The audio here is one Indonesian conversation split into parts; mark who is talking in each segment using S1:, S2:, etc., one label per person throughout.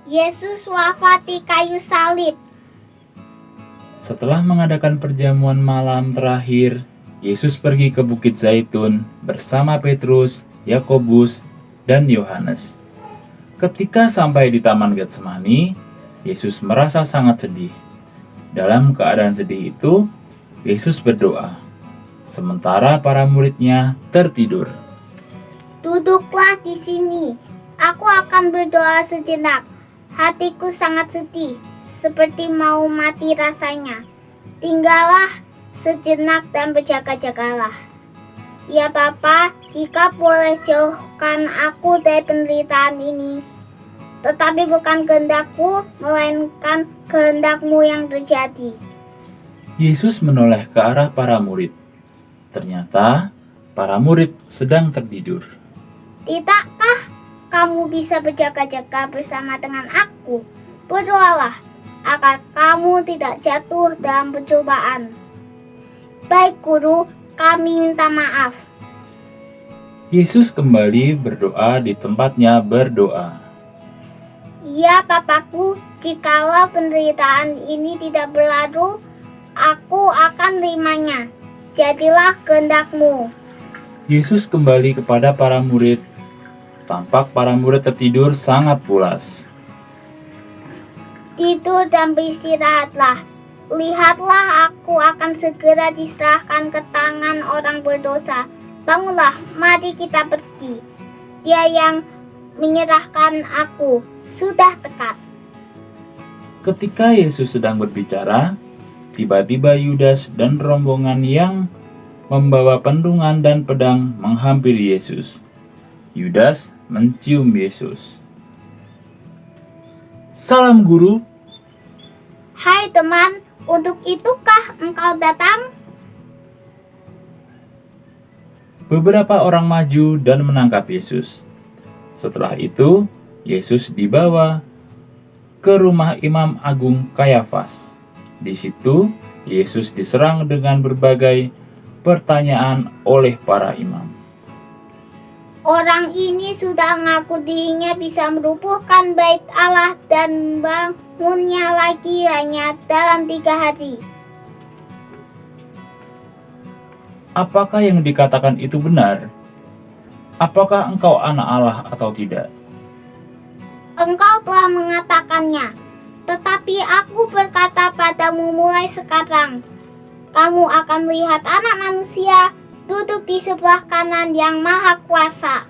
S1: Yesus wafat di kayu salib.
S2: Setelah mengadakan perjamuan malam terakhir, Yesus pergi ke Bukit Zaitun bersama Petrus, Yakobus, dan Yohanes. Ketika sampai di Taman Getsemani, Yesus merasa sangat sedih. Dalam keadaan sedih itu, Yesus berdoa, sementara para muridnya tertidur.
S1: Duduklah di sini. Aku akan berdoa sejenak. Hatiku sangat sedih, seperti mau mati rasanya. Tinggallah sejenak dan berjaga-jagalah. Ya Bapa, jika boleh jauhkan aku dari penderitaan ini. Tetapi bukan kehendakku, melainkan kehendak-Mu yang terjadi.
S2: Yesus menoleh ke arah para murid. Ternyata para murid sedang tertidur.
S1: Tidakkah kamu bisa berjaga-jaga bersama dengan aku? Berdoalah agar kamu tidak jatuh dalam pencobaan. Baik Guru, kami minta maaf.
S2: Yesus kembali berdoa di tempatnya berdoa.
S1: Ya Bapakku, jikalau penderitaan ini tidak berlalu, aku akan menerimanya. Jadilah kehendak-Mu.
S2: Yesus kembali kepada para murid. Tampak para murid tertidur sangat pulas.
S1: Tidur dan beristirahatlah. Lihatlah, aku akan segera diserahkan ke tangan orang berdosa. Bangunlah, mari kita pergi. Dia yang menyerahkan aku sudah dekat.
S2: Ketika Yesus sedang berbicara, tiba-tiba Yudas dan rombongan yang membawa pendungan dan pedang menghampiri Yesus. Yudas mencium Yesus. Salam Guru.
S1: Hai teman, untuk itukah engkau datang?
S2: Beberapa orang maju dan menangkap Yesus. Setelah itu, Yesus dibawa ke rumah Imam Agung Kayafas. Di situ, Yesus diserang dengan berbagai pertanyaan oleh para imam.
S1: Orang ini sudah mengaku dirinya bisa merubuhkan bait Allah dan membangunnya lagi hanya dalam 3 hari.
S2: Apakah yang dikatakan itu benar? Apakah engkau anak Allah atau tidak?
S1: Engkau telah mengatakannya, tetapi aku berkata padamu mulai sekarang, kamu akan melihat Anak Manusia duduk di sebelah kanan yang Maha Kuasa.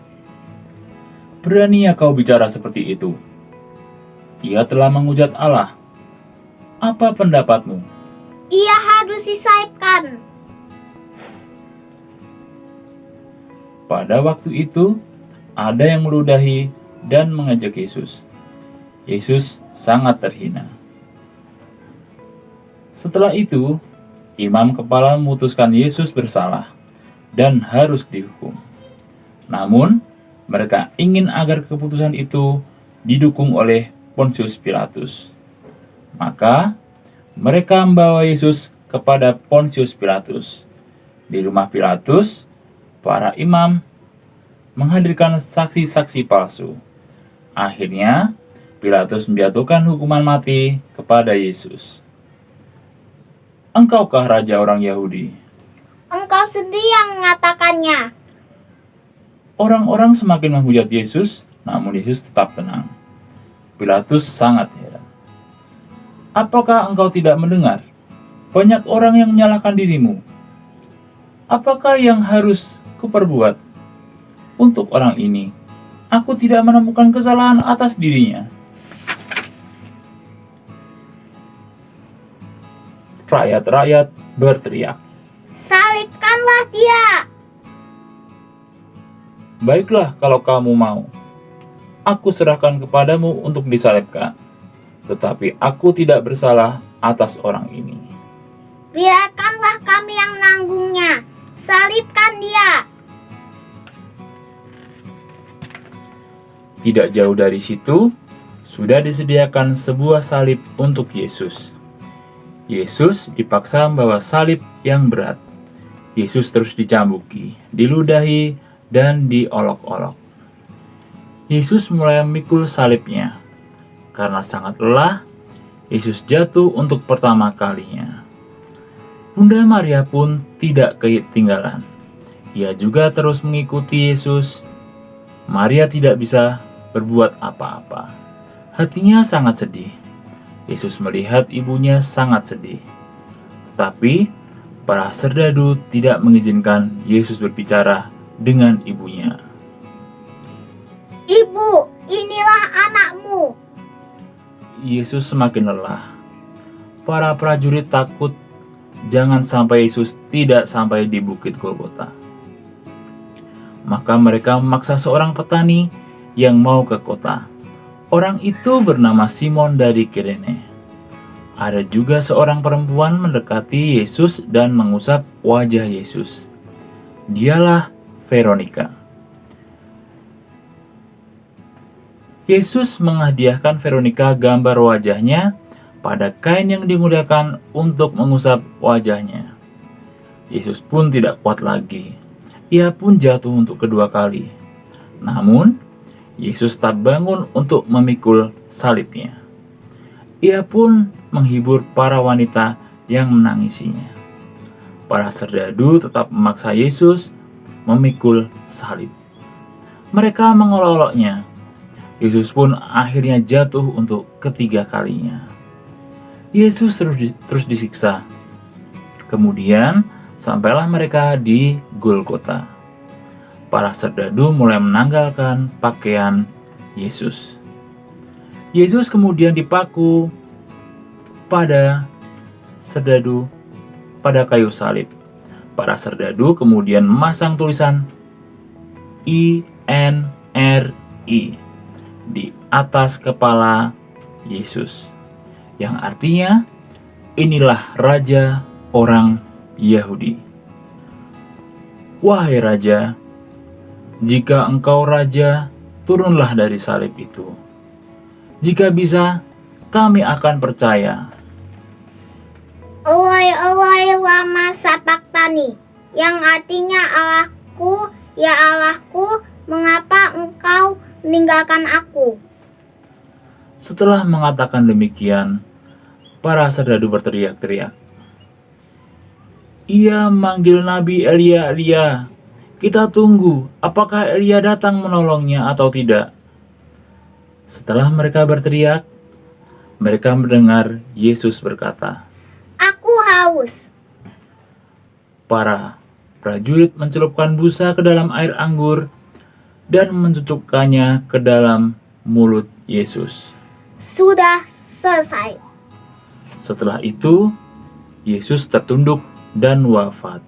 S2: Beraninya kau bicara seperti itu? Ia telah menghujat Allah. Apa pendapatmu?
S1: Ia harus disalibkan.
S2: Pada waktu itu, ada yang meludahi dan mengejek Yesus. Yesus sangat terhina. Setelah itu, imam kepala memutuskan Yesus bersalah dan harus dihukum. Namun, mereka ingin agar keputusan itu didukung oleh Pontius Pilatus. Maka, mereka membawa Yesus kepada Pontius Pilatus. Di rumah Pilatus, para imam menghadirkan saksi-saksi palsu. Akhirnya, Pilatus menjatuhkan hukuman mati kepada Yesus. Engkaukah raja orang Yahudi?
S1: Engkau sendiri yang mengatakannya.
S2: Orang-orang semakin menghujat Yesus, namun Yesus tetap tenang. Pilatus sangat heran. Apakah engkau tidak mendengar? Banyak orang yang menyalahkan dirimu. Apakah yang harus kuperbuat? Untuk orang ini, aku tidak menemukan kesalahan atas dirinya. Rakyat-rakyat berteriak,
S1: Salibkanlah dia.
S2: baiklah kalau kamu mau. Aku serahkan kepadamu untuk disalibkan. Tetapi aku tidak bersalah atas orang ini.
S1: Biarkanlah kami yang menanggungnya. Salibkan dia.
S2: Tidak jauh dari situ, sudah disediakan sebuah salib untuk Yesus. Yesus dipaksa membawa salib yang berat. Yesus terus dicambuki, diludahi, dan diolok-olok. Yesus mulai memikul salibnya. Karena sangat lelah, Yesus jatuh untuk pertama kalinya. Bunda Maria pun tidak ketinggalan. Ia juga terus mengikuti Yesus. Maria tidak bisa berbuat apa-apa. Hatinya sangat sedih. Yesus melihat ibunya sangat sedih. Tetapi para serdadu tidak mengizinkan Yesus berbicara dengan ibunya.
S1: Ibu, inilah anakmu.
S2: Yesus semakin lelah. Para prajurit takut jangan sampai Yesus tidak sampai di Bukit Golgota. Maka mereka memaksa seorang petani yang mau ke kota. Orang itu bernama Simon dari Kirene. Ada juga seorang perempuan mendekati Yesus dan mengusap wajah Yesus. Dialah Veronika. Yesus menghadiahkan Veronika gambar wajahnya pada kain yang digunakan untuk mengusap wajahnya. Yesus pun tidak kuat lagi. Ia pun jatuh untuk kedua kali. Namun, Yesus tak bangun untuk memikul salibnya. Ia pun menghibur para wanita yang menangisinya. Para serdadu tetap memaksa Yesus memikul salib. Mereka mengolok-oloknya. Yesus pun akhirnya jatuh untuk ketiga kalinya. Yesus terus disiksa. Kemudian sampailah mereka di Golgota. Para serdadu mulai menanggalkan pakaian Yesus. Yesus kemudian dipaku pada serdadu pada kayu salib. Para serdadu kemudian memasang tulisan INRI di atas kepala Yesus, yang artinya inilah Raja orang Yahudi. Wahai Raja, jika engkau Raja, turunlah dari salib itu. Jika bisa, kami akan percaya.
S1: Eloi, Eloi, lama sabachthani, yang artinya Allahku, ya Allahku, mengapa engkau meninggalkan aku?
S2: Setelah mengatakan demikian, para serdadu berteriak-teriak. Ia manggil Nabi Elia, Elia. Kita tunggu, apakah Elia datang menolongnya atau tidak? Setelah mereka berteriak, mereka mendengar Yesus berkata,
S1: Aku haus.
S2: Para prajurit mencelupkan busa ke dalam air anggur dan mencucukkannya ke dalam mulut Yesus.
S1: Sudah selesai.
S2: Setelah itu, Yesus tertunduk dan wafat.